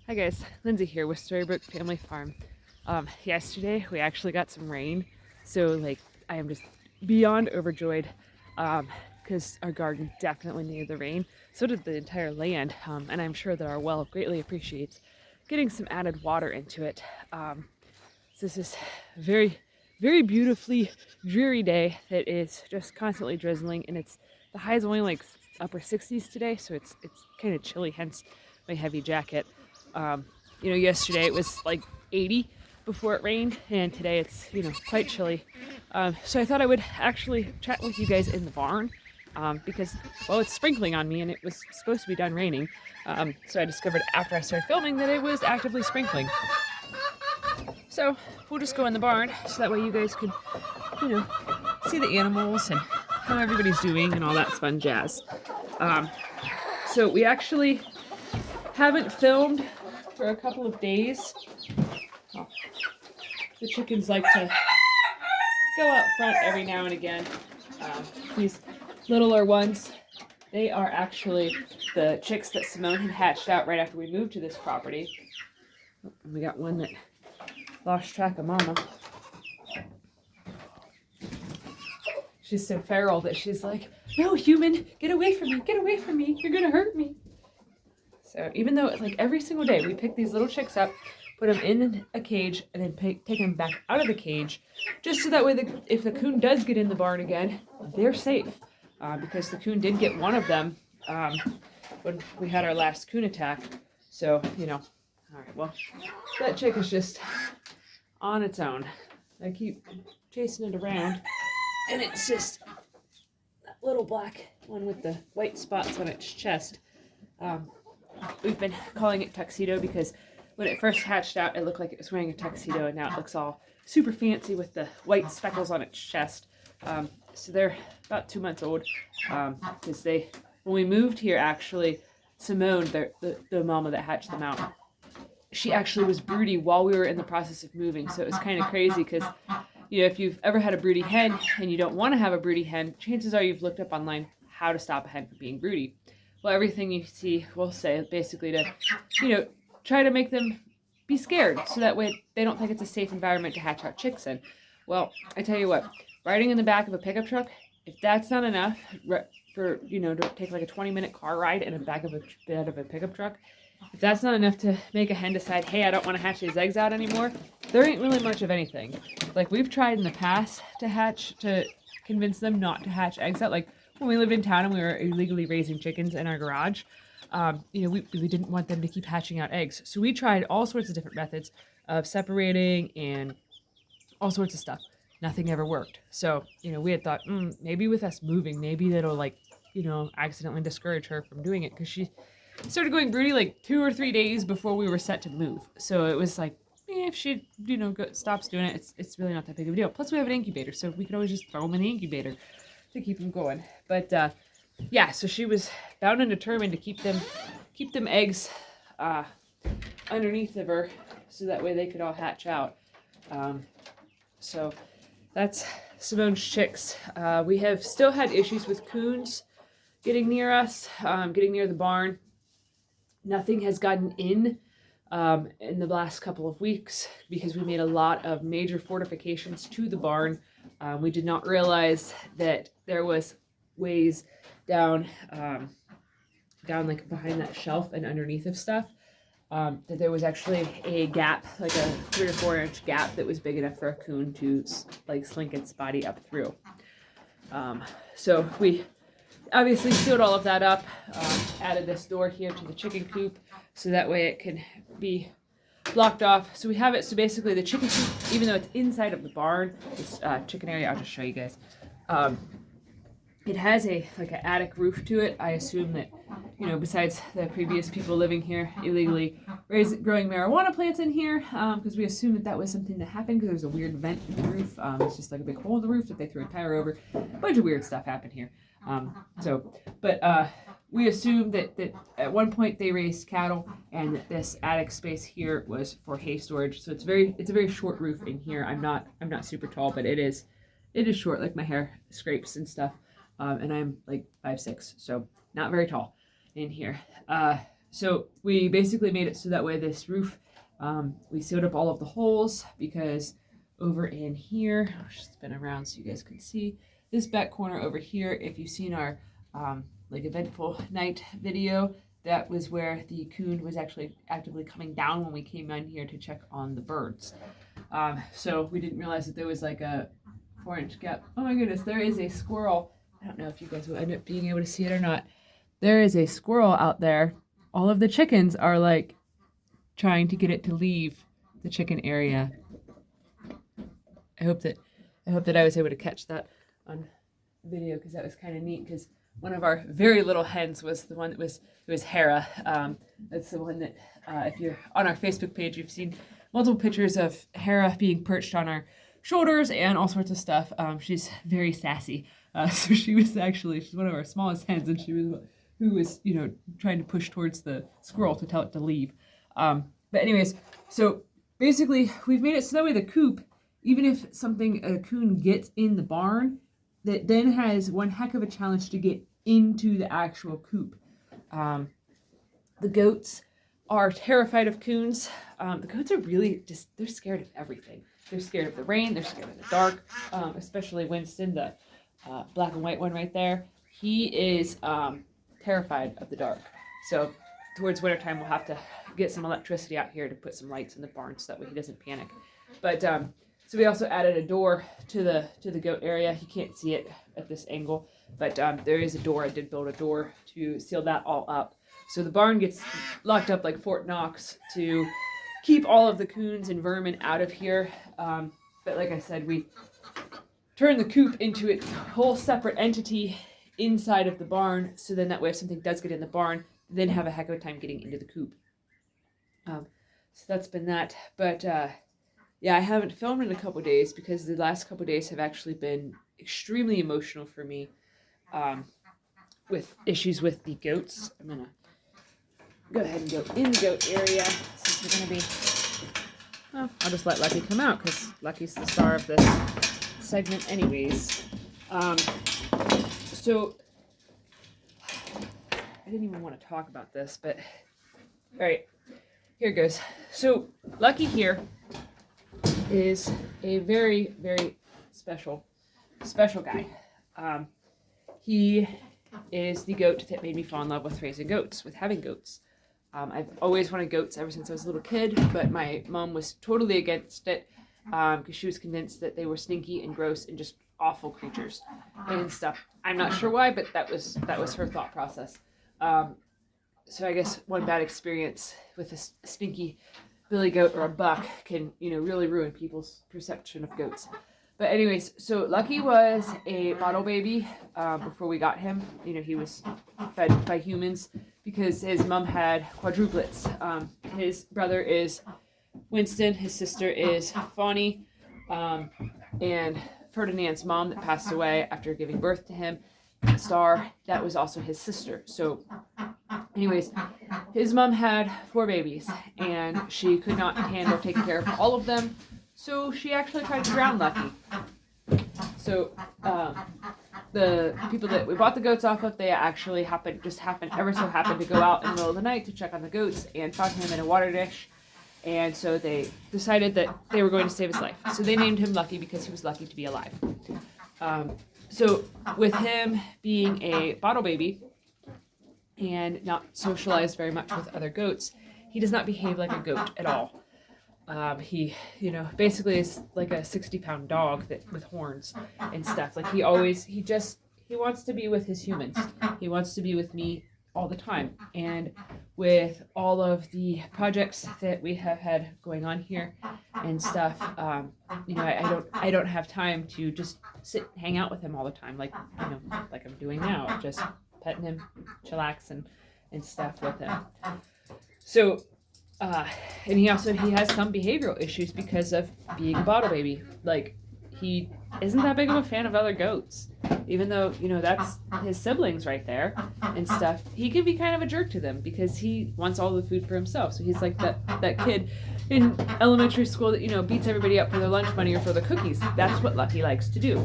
Hi guys, Lindsay here with Storybrook Family Farm. Yesterday we actually got some rain, so I am just beyond overjoyed because our garden definitely needed the rain. So did the entire land, and I'm sure that our well greatly appreciates getting some added water into it. So this is a very beautifully dreary day that is just constantly drizzling, and the high is only like upper 60s today, so it's kind of chilly. Hence my heavy jacket. Um, Yesterday it was like 80 before it rained, and today it's quite chilly. So I thought I would actually chat with you guys in the barn because well, it's sprinkling on me, and it was supposed to be done raining. So I discovered after I started filming that it was actively sprinkling. So we'll just go in the barn so that way you guys can, see the animals and how everybody's doing and all that fun jazz. So we actually haven't filmed for a couple of days. Oh, the chickens like to go out front every now and again. These littler ones, they are actually the chicks that Simone had hatched out right after we moved to this property. And we got one that lost track of mama. She's so feral that she's like, no, human, get away from me, you're gonna hurt me. So even though like every single day we pick these little chicks up, put them in a cage, and then take them back out of the cage, just so that way if the coon does get in the barn again, they're safe. Because the coon did get one of them when we had our last coon attack. So, all right, well, that chick is just on its own. I keep chasing it around, and it's just that little black one with the white spots on its chest. We've been calling it Tuxedo because when it first hatched out, it looked like it was wearing a tuxedo, and now it looks all super fancy with the white speckles on its chest. So they're about 2 months old because when we moved here, actually, Simone, the mama that hatched them out, she actually was broody while we were in the process of moving. So it was kind of crazy because, if you've ever had a broody hen and you don't want to have a broody hen, chances are you've looked up online how to stop a hen from being broody. Well, everything you see will say basically to, try to make them be scared so that way they don't think it's a safe environment to hatch out chicks in. Well, I tell you what, riding in the back of a pickup truck, if that's not enough for, to take like a 20-minute car ride in the back of a bed of a pickup truck, if that's not enough to make a hen decide, hey, I don't want to hatch these eggs out anymore, there ain't really much of anything. Like we've tried in the past to convince them not to hatch eggs out. Like when we lived in town and we were illegally raising chickens in our garage, we didn't want them to keep hatching out eggs. So we tried all sorts of different methods of separating and all sorts of stuff. Nothing ever worked. So, we had thought, maybe with us moving, maybe that'll accidentally discourage her from doing it, because she started going broody like 2 or 3 days before we were set to move. So it was like, if she, stops doing it, it's really not that big of a deal. Plus we have an incubator, so we could always just throw them in the incubator to keep them going. But so she was bound and determined to keep them eggs underneath of her, so that way they could all hatch out. So that's Simone's chicks. We have still had issues with coons getting near us, getting near the barn. Nothing has gotten in the last couple of weeks because we made a lot of major fortifications to the barn. We did not realize that there was ways down like behind that shelf and underneath of stuff, that there was actually a gap, like a 3 or 4 inch gap that was big enough for a coon to slink its body up through. So we obviously sealed all of that up, added this door here to the chicken coop so that way it can be blocked off. So we have it, so basically the chicken coop, even though it's inside of the barn, this chicken area, I'll just show you guys. It has an attic roof to it. I assume that, besides the previous people living here illegally growing marijuana plants in here, because we assumed that was something that happened because there's a weird vent in the roof. It's just like a big hole in the roof that they threw a tire over. A bunch of weird stuff happened here. We assumed that at one point they raised cattle, and that this attic space here was for hay storage. So it's a very short roof in here. I'm not super tall, but it is short, like my hair scrapes and stuff. And I'm like 5'6", so not very tall in here. So we basically made it so that way this roof, we sealed up all of the holes because over in here, I'll just spin around so you guys can see this back corner over here. If you've seen our like eventful night video, that was where the coon was actually actively coming down when we came in here to check on the birds. So we didn't realize that there was like a 4-inch gap. Oh my goodness, there is a squirrel. I don't know if you guys will end up being able to see it or not. There is a squirrel out there. All of the chickens are like trying to get it to leave the chicken area. I hope that I was able to catch that on video because that was kind of neat, because one of our very little hens was the one that was, it was Hera. That's the one that if you're on our Facebook page, you've seen multiple pictures of Hera being perched on our shoulders and all sorts of stuff. She's very sassy. So she's one of our smallest hens, and she was who was, trying to push towards the squirrel to tell it to leave. But anyways, so basically we've made it so that way the coop, even if a coon gets in the barn, that then has one heck of a challenge to get into the actual coop. The goats are terrified of coons. The goats are really they're scared of everything. They're scared of the rain, they're scared of the dark, especially Winston, the black and white one right there. He is terrified of the dark. So towards wintertime, we'll have to get some electricity out here to put some lights in the barn so that way he doesn't panic. But so we also added a door to the goat area. You can't see it at this angle, but there is a door. I did build a door to seal that all up. So the barn gets locked up like Fort Knox to keep all of the coons and vermin out of here. But like I said, we turned the coop into its whole separate entity inside of the barn, so then that way if something does get in the barn, then have a heck of a time getting into the coop. So that's been that. But yeah, I haven't filmed in a couple days because the last couple days have actually been extremely emotional for me, with issues with the goats. I'm gonna go ahead and go in the goat area since we're gonna be. Well, I'll just let Lucky come out because Lucky's the star of this segment, anyways. So I didn't even want to talk about this, but all right, here it goes. So Lucky here is a very, very special guy. He is the goat that made me fall in love with raising goats, with having goats. I've always wanted goats ever since I was a little kid, but my mom was totally against it because she was convinced that they were stinky and gross and just awful creatures and stuff. I'm not sure why, but that was her thought process. So I guess one bad experience with a stinky billy goat or a buck can, really ruin people's perception of goats. But anyways, so Lucky was a bottle baby before we got him. He was fed by humans because his mom had quadruplets. His brother is Winston, his sister is Fawny, and Ferdinand's mom that passed away after giving birth to him, Star, that was also his sister. So anyways, his mom had 4 babies and she could not handle taking care of all of them. So she actually tried to drown Lucky. So the people that we bought the goats off of, they actually happened to go out in the middle of the night to check on the goats and found him in a water dish. And so they decided that they were going to save his life. So they named him Lucky because he was lucky to be alive. So with him being a bottle baby and not socialized very much with other goats, he does not behave like a goat at all. He, basically is like a 60-pound dog with horns and stuff. Like he wants to be with his humans. He wants to be with me all the time. And with all of the projects that we have had going on here and stuff, I don't have time to just sit and hang out with him all the time, like I'm doing now, just petting him, chillaxing and stuff with him. So, and he has some behavioral issues because of being a bottle baby. Like, he isn't that big of a fan of other goats, even though, that's his siblings right there and stuff. He can be kind of a jerk to them because he wants all the food for himself. So he's like that kid in elementary school that, beats everybody up for their lunch money or for their cookies. That's what Lucky likes to do.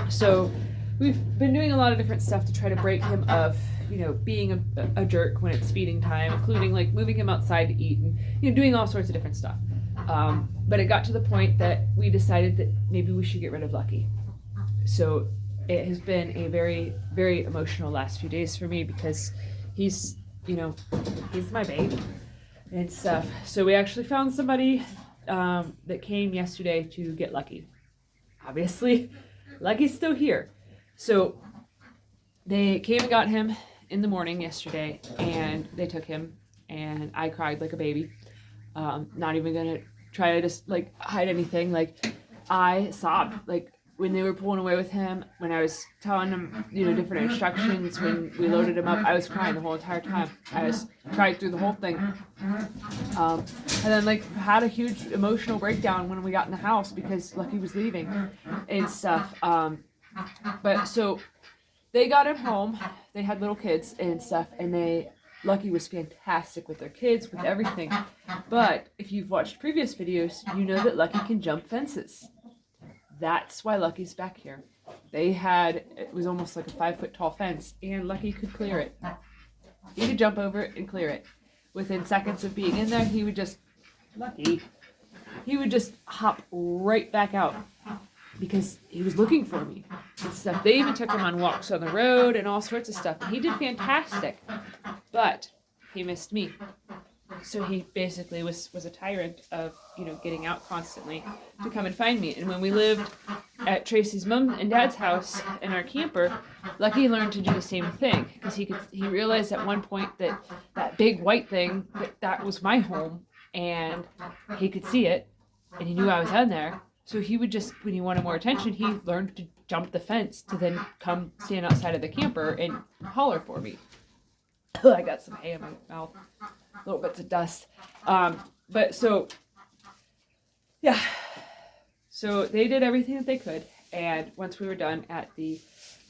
So we've been doing a lot of different stuff to try to break him of, being a jerk when it's feeding time, including like moving him outside to eat and doing all sorts of different stuff. But it got to the point that we decided that maybe we should get rid of Lucky. So it has been a very, very emotional last few days for me because he's my baby and stuff. So we actually found somebody that came yesterday to get Lucky. Obviously, Lucky's still here. So they came and got him in the morning yesterday, and they took him, and I cried like a baby. Not even gonna try to just like hide anything. Like I sobbed like when they were pulling away with him, when I was telling them different instructions, when we loaded him up, I was crying the whole entire time. I was cried through the whole thing, and then like had a huge emotional breakdown when we got in the house because Lucky was leaving and stuff. But so they got him home. They had little kids and stuff, and Lucky was fantastic with their kids, with everything. But if you've watched previous videos, you know that Lucky can jump fences. That's why Lucky's back here. It was almost like a 5-foot tall fence, and Lucky could clear it. He could jump over it and clear it. Within seconds of being in there, he would just hop right back out because he was looking for me and stuff. They even took him on walks on the road and all sorts of stuff. And he did fantastic, but he missed me. So he basically was a tyrant of, getting out constantly to come and find me. And when we lived at Tracy's mom and dad's house in our camper, Lucky learned to do the same thing because he realized at one point that big white thing, that was my home, and he could see it, and he knew I was in there. So he would just, when he wanted more attention, he learned to jump the fence to then come stand outside of the camper and holler for me. I got some hay in my mouth. Little bits of dust. But so, yeah. So they did everything that they could. And once we were done at the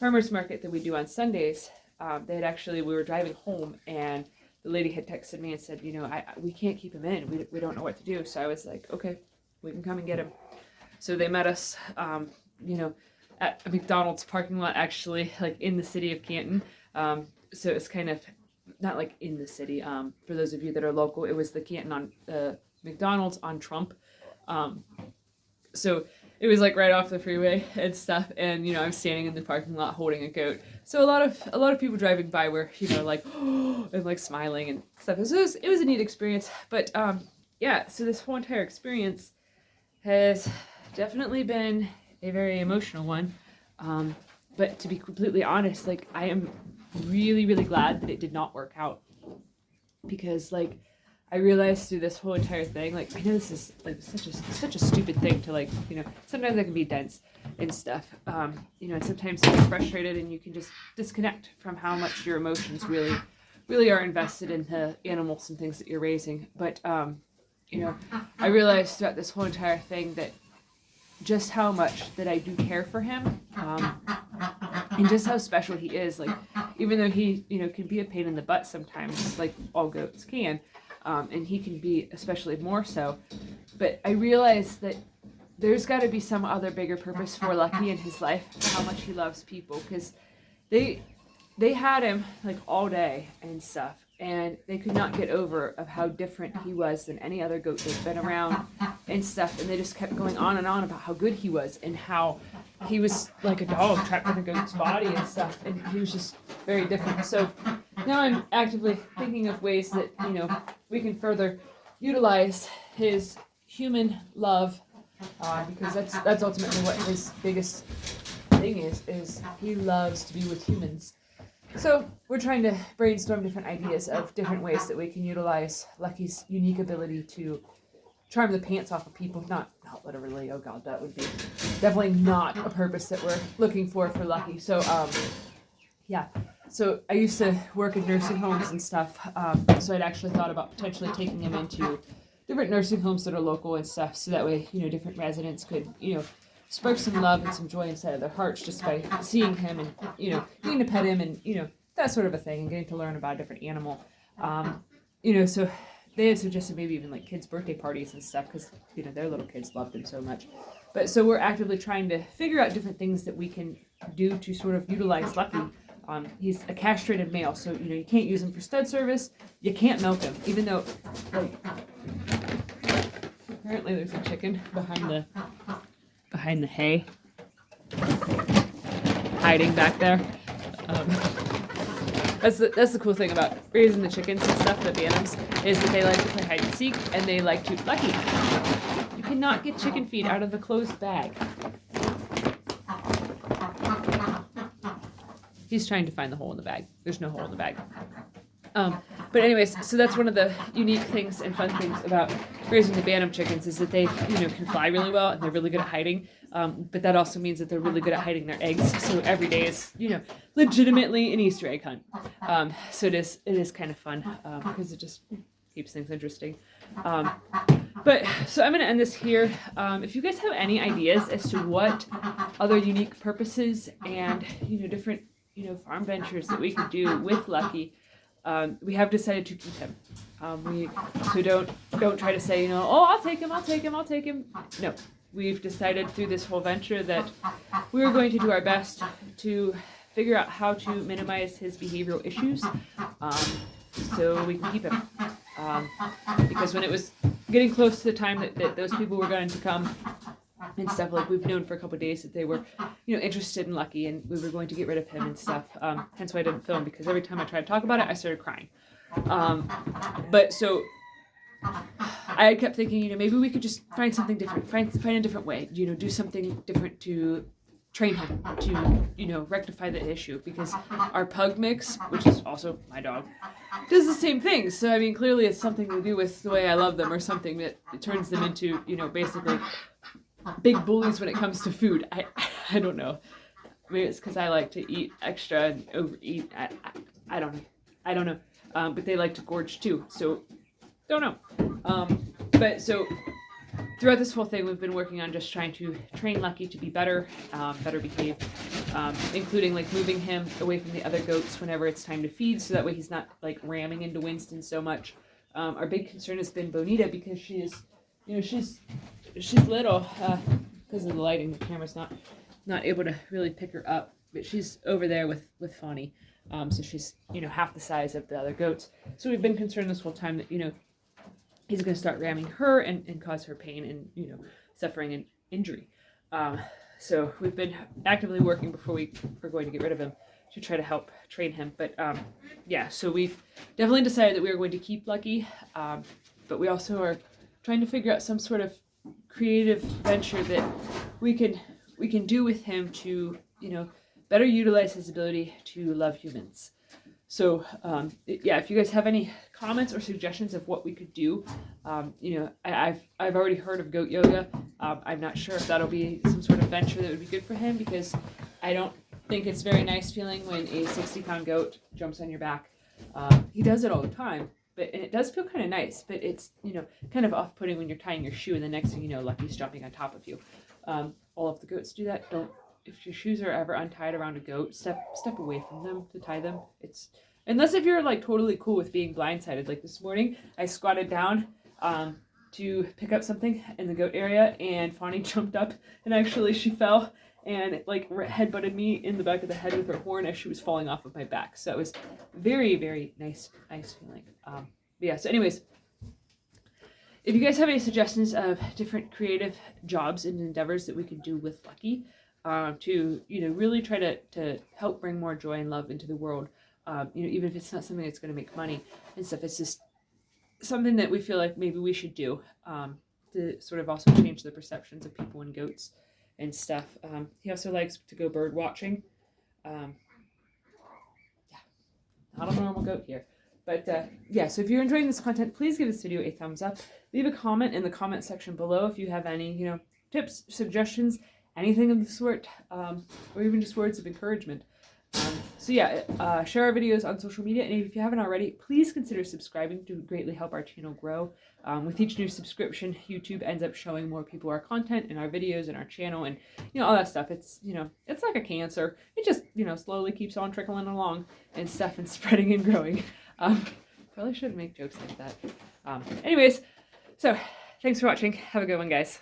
farmer's market that we do on Sundays, we were driving home, and the lady had texted me and said, we can't keep him in. We don't know what to do. So I was like, okay, we can come and get him. So they met us, at a McDonald's parking lot, actually, like in the city of Canton. So it's kind of not like in the city. For those of you that are local, it was the Canton on McDonald's on Trump. So it was like right off the freeway and stuff. And I'm standing in the parking lot holding a goat. So a lot of people driving by were like and like smiling and stuff. So it was a neat experience. But yeah. So this whole entire experience has definitely been a very emotional one. But to be completely honest, like I am really, really glad that it did not work out, because like I realized through this whole entire thing, like I know this is like such a stupid thing to like, sometimes I can be dense and stuff, and sometimes you get frustrated and you can just disconnect from how much your emotions really are invested in the animals and things that you're raising. But I realized throughout this whole entire thing that just how much that I do care for him, and just how special he is. Like, even though he, can be a pain in the butt sometimes, like all goats can, and he can be especially more so. But I realized that there's got to be some other bigger purpose for Lucky in his life, how much he loves people, because they had him like all day and stuff, and they could not get over of how different he was than any other goat they've been around and stuff, and they just kept going on and on about how good he was and how he was like a dog trapped in a goat's body and stuff, and he was just very different. So now I'm actively thinking of ways that we can further utilize his human love, because that's ultimately what his biggest thing is he loves to be with humans. So we're trying to brainstorm different ideas of different ways that we can utilize Lucky's unique ability to charm the pants off of people. Not literally, oh god, that would be definitely not a purpose that we're looking for Lucky. So yeah, so I used to work in nursing homes and stuff, so I'd actually thought about potentially taking him into different nursing homes that are local and stuff, so that way different residents could spark some love and some joy inside of their hearts just by seeing him and getting to pet him and that sort of a thing, and getting to learn about a different animal. So they had suggested maybe even like kids' birthday parties and stuff, because their little kids loved him so much. But so we're actively trying to figure out different things that we can do to sort of utilize Lucky, He's a castrated male, so you can't use him for stud service. You can't milk him, even though like apparently there's a chicken behind the hay, hiding back there. That's the cool thing about raising the chickens and stuff, the Bantams, is that they like to play hide and seek, and they like to Lucky. You cannot get chicken feed out of the closed bag. He's trying to find the hole in the bag. There's no hole in the bag. But anyways, so that's one of the unique things and fun things about raising the Bantam chickens is that they, can fly really well and they're really good at hiding. But that also means that they're really good at hiding their eggs. So every day is, legitimately an Easter egg hunt. So it is kind of fun because it just keeps things interesting. But so I'm going to end this here. If you guys have any ideas as to what other unique purposes and, different, farm ventures that we could do with Lucky, we have decided to keep him. So don't try to say, oh, I'll take him. No, we've decided through this whole venture that we're going to do our best to figure out how to minimize his behavioral issues, so we can keep him. Because when it was getting close to the time that those people were going to come and stuff, like we've known for a couple of days that they were, interested in Lucky, and we were going to get rid of him and stuff. Hence why I didn't film, because every time I tried to talk about it, I started crying. But so I kept thinking, maybe we could just find something different, find a different way, do something different to train him to, rectify the issue, because our pug mix, which is also my dog, does the same thing. So, I mean, clearly it's something to do with the way I love them, or something that turns them into, basically big bullies when it comes to food. I don't know. Maybe it's because I like to eat extra and overeat. I don't know. But they like to gorge too. So, don't know. But so throughout this whole thing, we've been working on just trying to train Lucky to be better behave, including like moving him away from the other goats whenever it's time to feed, so that way he's not like ramming into Winston so much. Our big concern has been Bonita, because she is, she's little, because of the lighting. The camera's not able to really pick her up, but she's over there with Fawny. So she's, half the size of the other goats. So we've been concerned this whole time that, he's going to start ramming her and cause her pain and, suffering and injury. So we've been actively working before we're going to get rid of him to try to help train him. But yeah, so we've definitely decided that we are going to keep Lucky, but we also are trying to figure out some sort of creative venture that we can do with him to, better utilize his ability to love humans. So, yeah, if you guys have any comments or suggestions of what we could do, I've already heard of goat yoga. I'm not sure if that'll be some sort of venture that would be good for him, because I don't think it's very nice feeling when a 60-pound goat jumps on your back. He does it all the time, and it does feel kind of nice, but it's, kind of off-putting when you're tying your shoe and the next thing you know, Lucky's jumping on top of you. All of the goats do that. If your shoes are ever untied around a goat, step away from them to tie them. Unless if you're like totally cool with being blindsided. Like this morning, I squatted down to pick up something in the goat area, and Fawny jumped up, and actually she fell and like headbutted me in the back of the head with her horn as she was falling off of my back. So it was very, very nice feeling. But yeah. So anyways, if you guys have any suggestions of different creative jobs and endeavors that we could do with Lucky, to really try to help bring more joy and love into the world, even if it's not something that's going to make money and stuff, it's just something that we feel like maybe we should do, to sort of also change the perceptions of people and goats and stuff. He also likes to go bird watching. Yeah, not a normal goat here. But yeah, so if you're enjoying this content, please give this video a thumbs up. Leave a comment in the comment section below if you have any, tips, suggestions, anything of the sort, or even just words of encouragement. So yeah, share our videos on social media, and if you haven't already, please consider subscribing to greatly help our channel grow. With each new subscription, YouTube ends up showing more people our content and our videos and our channel, and all that stuff. It's it's like a cancer. It just slowly keeps on trickling along and stuff, and spreading and growing. Probably shouldn't make jokes like that. Anyways, so thanks for watching. Have a good one, guys.